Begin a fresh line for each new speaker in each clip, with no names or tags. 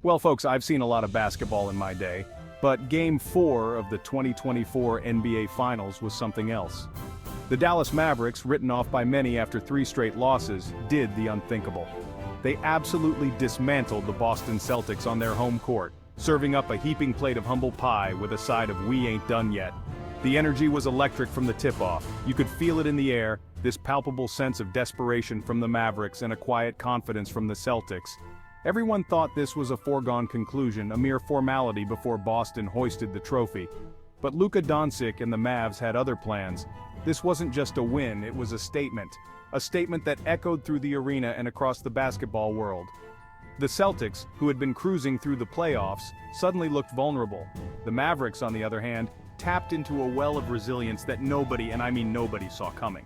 Well, folks, I've seen a lot of basketball in my day, but Game 4 of the 2024 NBA Finals was something else. The Dallas Mavericks, written off by many after 3 straight losses, did the unthinkable. They absolutely dismantled the Boston Celtics on their home court, serving up a heaping plate of humble pie with a side of "we ain't done yet." The energy was electric from the tip-off. You could feel it in the air, this palpable sense of desperation from the Mavericks and a quiet confidence from the Celtics. Everyone thought this was a foregone conclusion, a mere formality before Boston hoisted the trophy. But Luka Doncic and the Mavs had other plans. This wasn't just a win, it was a statement that echoed through the arena and across the basketball world. The Celtics, who had been cruising through the playoffs, suddenly looked vulnerable. The Mavericks, on the other hand, tapped into a well of resilience that nobody, and I mean nobody, saw coming.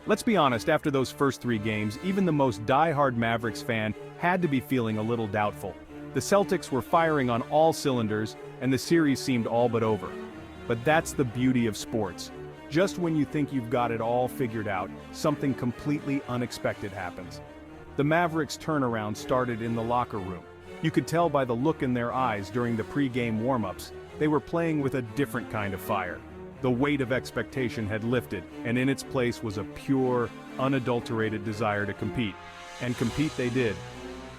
Let's be honest, after those first 3 games, even the most die-hard Mavericks fan had to be feeling a little doubtful. The Celtics were firing on all cylinders, and the series seemed all but over. But that's the beauty of sports. Just when you think you've got it all figured out, something completely unexpected happens. The Mavericks' turnaround started in the locker room. You could tell by the look in their eyes during the pre-game warm-ups, they were playing with a different kind of fire. The weight of expectation had lifted, and in its place was a pure, unadulterated desire to compete. And compete they did.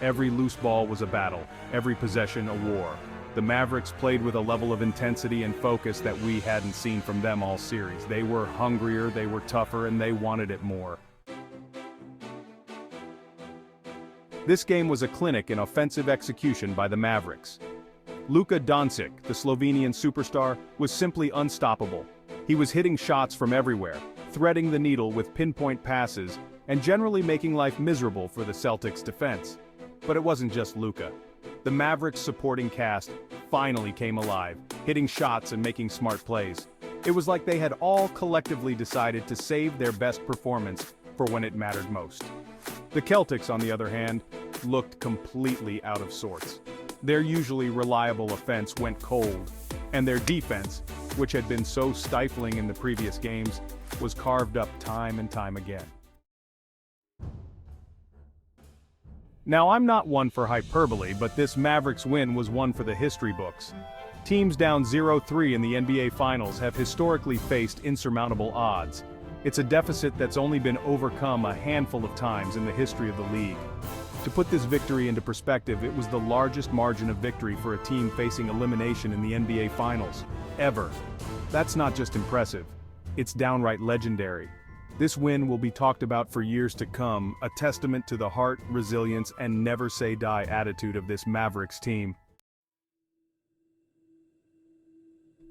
Every loose ball was a battle, every possession a war. The Mavericks played with a level of intensity and focus that we hadn't seen from them all series. They were hungrier, they were tougher, and they wanted it more. This game was a clinic in offensive execution by the Mavericks. Luka Doncic, the Slovenian superstar, was simply unstoppable. He was hitting shots from everywhere, threading the needle with pinpoint passes, and generally making life miserable for the Celtics' defense. But it wasn't just Luka. The Mavericks' supporting cast finally came alive, hitting shots and making smart plays. It was like they had all collectively decided to save their best performance for when it mattered most. The Celtics, on the other hand, looked completely out of sorts. Their usually reliable offense went cold, and their defense, which had been so stifling in the previous games, was carved up time and time again. Now, I'm not one for hyperbole, but this Mavericks win was one for the history books. Teams down 0-3 in the NBA Finals have historically faced insurmountable odds. It's a deficit that's only been overcome a handful of times in the history of the league. To put this victory into perspective, it was the largest margin of victory for a team facing elimination in the NBA Finals, ever. That's not just impressive, it's downright legendary. This win will be talked about for years to come, a testament to the heart, resilience, and never-say-die attitude of this Mavericks team.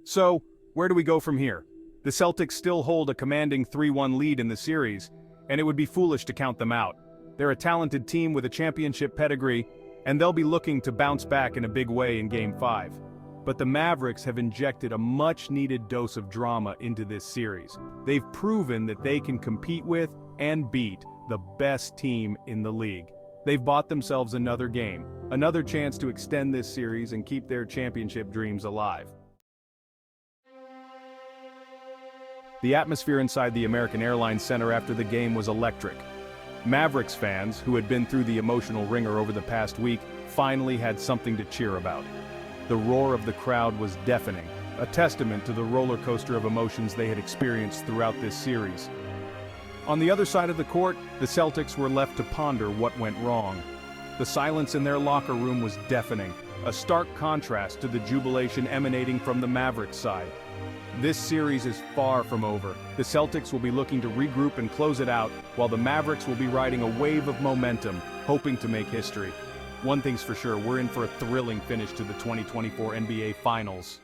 So, where do we go from here? The Celtics still hold a commanding 3-1 lead in the series, and it would be foolish to count them out. They're a talented team with a championship pedigree, and they'll be looking to bounce back in a big way in Game 5. But the Mavericks have injected a much-needed dose of drama into this series. They've proven that they can compete with and beat the best team in the league. They've bought themselves another game, another chance to extend this series and keep their championship dreams alive. The atmosphere inside the American Airlines Center after the game was electric. Mavericks fans, who had been through the emotional ringer over the past week, finally had something to cheer about. The roar of the crowd was deafening, a testament to the roller coaster of emotions they had experienced throughout this series. On the other side of the court, the Celtics were left to ponder what went wrong. The silence in their locker room was deafening, a stark contrast to the jubilation emanating from the Mavericks side. This series is far from over. The Celtics will be looking to regroup and close it out, while the Mavericks will be riding a wave of momentum, hoping to make history. One thing's for sure, we're in for a thrilling finish to the 2024 NBA Finals.